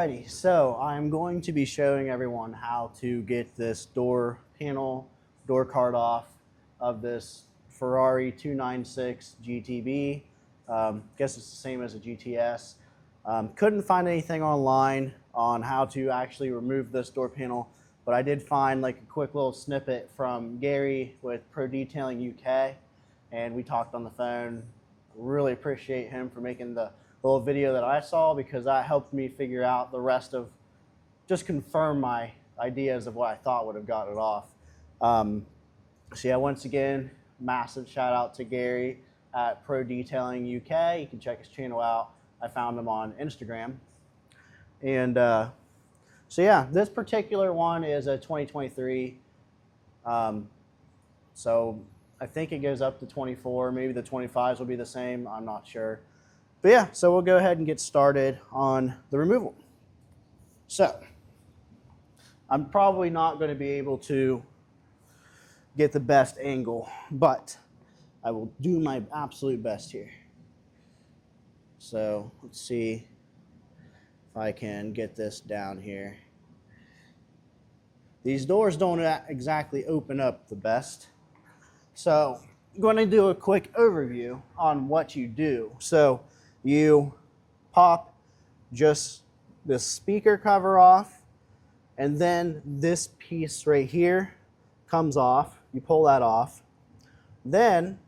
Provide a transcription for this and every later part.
Alrighty, so I'm going to be showing everyone how to get this door panel, door card off of this Ferrari 296 GTB. Guess it's the same as a GTS. Couldn't find anything online on how to actually remove this door panel, but I did find like a quick little snippet from Gary with Pro Detailing UK, and we talked on the phone. Really appreciate him for making the little video that I saw, because that helped me figure out the rest of, just confirm my ideas of what I thought would have got it off. So yeah, once again, massive shout out to Gary at Pro Detailing UK. You can check his channel out. I found him on Instagram. And so yeah, this particular one is a 2023. So I think it goes up to 24. Maybe the 25s will be the same. I'm not sure. But yeah, so we'll go ahead and get started on the removal. So I'm probably not going to be able to get the best angle, but I will do my absolute best here. So let's see if I can get this down here. These doors don't exactly open up the best. So I'm going to do a quick overview on what you do. So you pop just the speaker cover off, and then this piece right here comes off. You pull that off. Then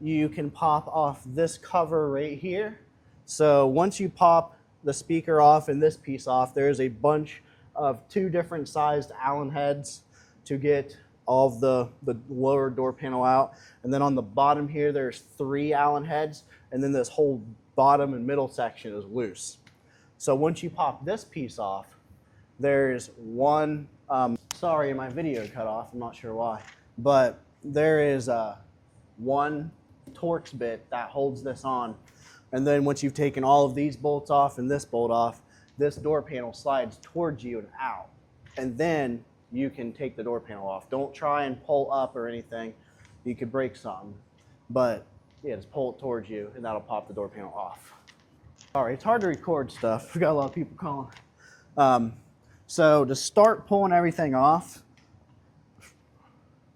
you can pop off this cover right here. So once you pop the speaker off and this piece off, there's a bunch of 2 different sized Allen heads to get all of the lower door panel out. And then on the bottom here, there's 3 Allen heads, and then this whole bottom and middle section is loose. So once you pop this piece off, there's one, sorry, my video cut off, I'm not sure why, but there is one Torx bit that holds this on. And then once you've taken all of these bolts off and this bolt off, this door panel slides towards you and out. And then you can take the door panel off. Don't try and pull up or anything. You could break something. But yeah, just pull it towards you and that'll pop the door panel off. All right, it's hard to record stuff. We've got a lot of people calling. So to start pulling everything off,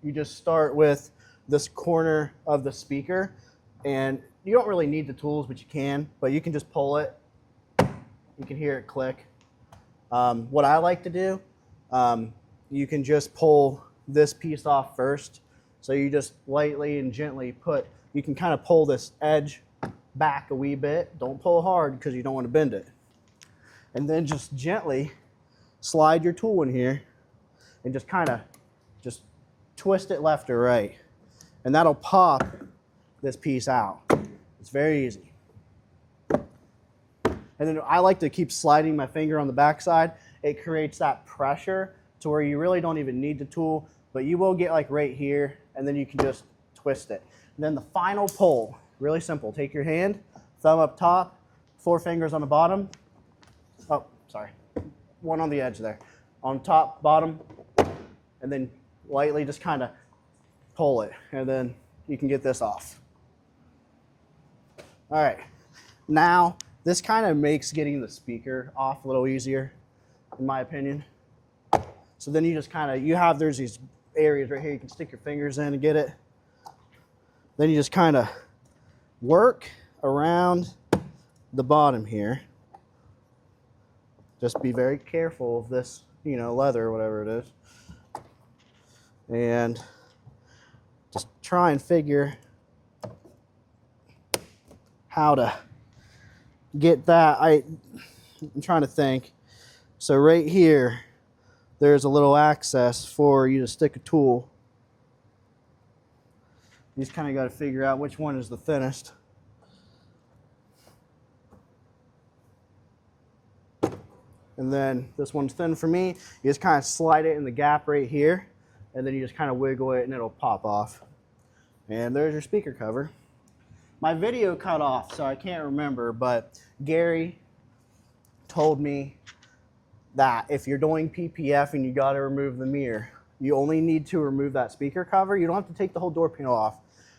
you just start with this corner of the speaker, and you don't really need the tools, but you can. But you can just pull it. You can hear it click. What I like to do, you can just pull this piece off first. So you just lightly and gently put, you can kind of pull this edge back a wee bit. Don't pull hard because you don't want to bend it. And then just gently slide your tool in here and just kind of just twist it left or right. And that'll pop this piece out. It's very easy. And then I like to keep sliding my finger on the backside. It creates that pressure to where you really don't even need the tool, but you will get like right here, and then you can just twist it. And then the final pull, really simple. Take your hand, thumb up top, 4 fingers on the bottom. Oh, sorry. One on the edge there. On top, bottom, and then lightly just kind of pull it, and then you can get this off. All right. Now, this kind of makes getting the speaker off a little easier, in my opinion. So then you just kind of, there's these areas right here you can stick your fingers in and get it. Then you just kind of work around the bottom here. Just be very careful of this, leather or whatever it is. And just try and figure how to get that. I'm trying to think. So right here, there's a little access for you to stick a tool. You just kind of got to figure out which one is the thinnest. And then this one's thin for me. You just kind of slide it in the gap right here, and then you just kind of wiggle it and it'll pop off. And there's your speaker cover. My video cut off, so I can't remember, but Gary told me that if you're doing PPF and you got to remove the mirror, you only need to remove that speaker cover. You don't have to take the whole door panel off.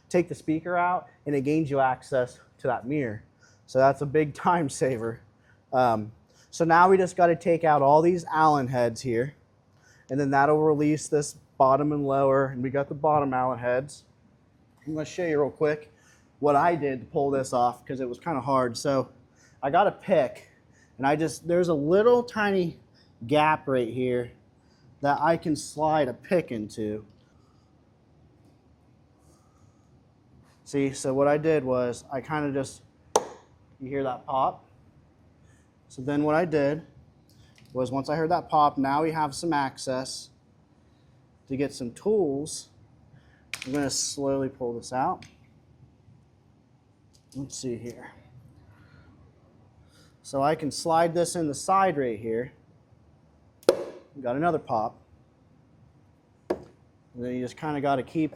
Take the speaker out, and it gains you access to that mirror. So that's a big time saver. So now we just got to take out all these Allen heads here, and then that'll release this bottom and lower, and we got the bottom Allen heads. I'm going to show you real quick what I did to pull this off because it was kind of hard. So I got a pick, and there's a little tiny gap right here that I can slide a pick into. See, so what I did was I kind of just, you hear that pop? So then what I did was once I heard that pop, now we have some access to get some tools. I'm going to slowly pull this out. Let's see here. So I can slide this in the side right here. Got another pop. And then you just kind of got to keep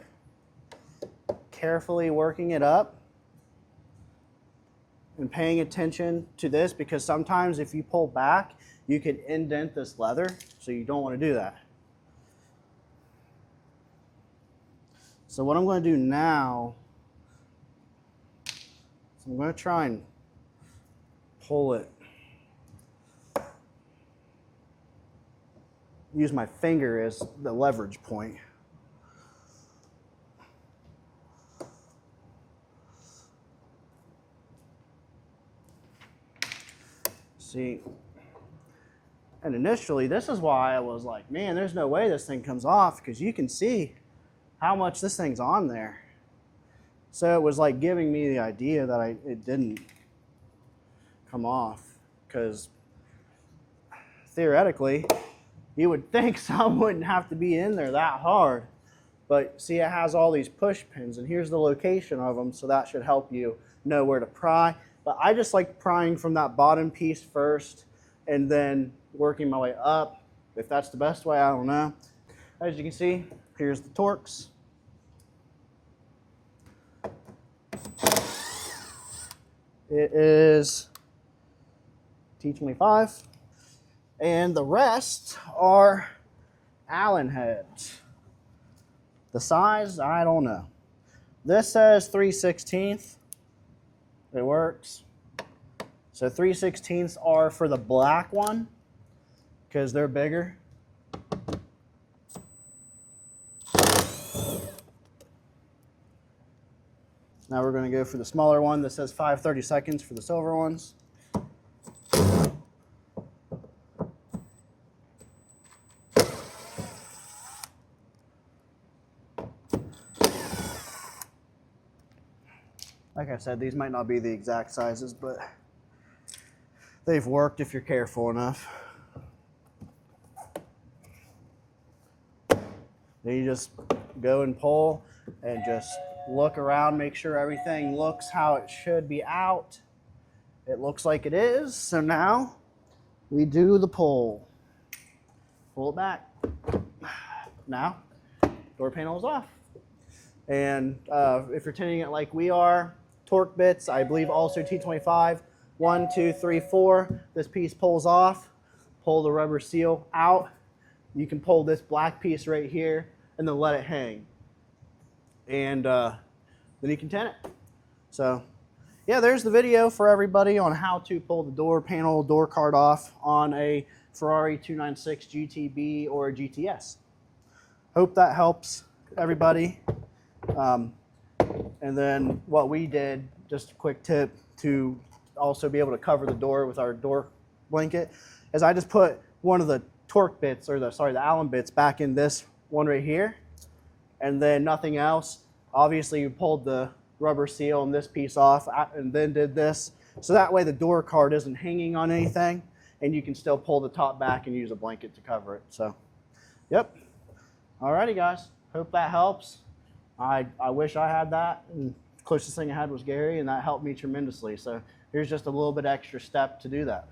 carefully working it up and paying attention to this, because sometimes if you pull back, you can indent this leather, so you don't want to do that. So what I'm going to do now is I'm going to try and pull it. Use my finger as the leverage point. See, and initially this is why I was like, man, there's no way this thing comes off, because you can see how much this thing's on there. So it was like giving me the idea that it didn't come off, because theoretically you would think some wouldn't have to be in there that hard. But see, it has all these push pins, and here's the location of them, so that should help you know where to pry. But I just like prying from that bottom piece first and then working my way up. If that's the best way, I don't know. As you can see, here's the Torx. It is T25. And the rest are Allen heads. The size, I don't know. This says 3/16. It works. So 3/16 are for the black one because they're bigger. Now we're going to go for the smaller one that says 5/32 for the silver ones. Like I said, these might not be the exact sizes, but they've worked if you're careful enough. Then you just go and pull and just look around, make sure everything looks how it should be out. It looks like it is, so now we do the pull. Pull it back. Now, door panel is off. And if you're tinting it like we are, torque bits, I believe also T25, 1, 2, 3, 4. This piece pulls off, pull the rubber seal out. You can pull this black piece right here and then let it hang. And then you can tint it. So yeah, there's the video for everybody on how to pull the door panel, door card off on a Ferrari 296 GTB or a GTS. Hope that helps everybody. And then what we did, just a quick tip to also be able to cover the door with our door blanket, is I just put one of the torque bits, or the Allen bits, back in this one right here, and then nothing else. Obviously you pulled the rubber seal and this piece off and then did this, so that way the door card isn't hanging on anything and you can still pull the top back and use a blanket to cover it. So yep. Alrighty guys, hope that helps. I wish I had that, and the closest thing I had was Gary, and that helped me tremendously. So here's just a little bit extra step to do that.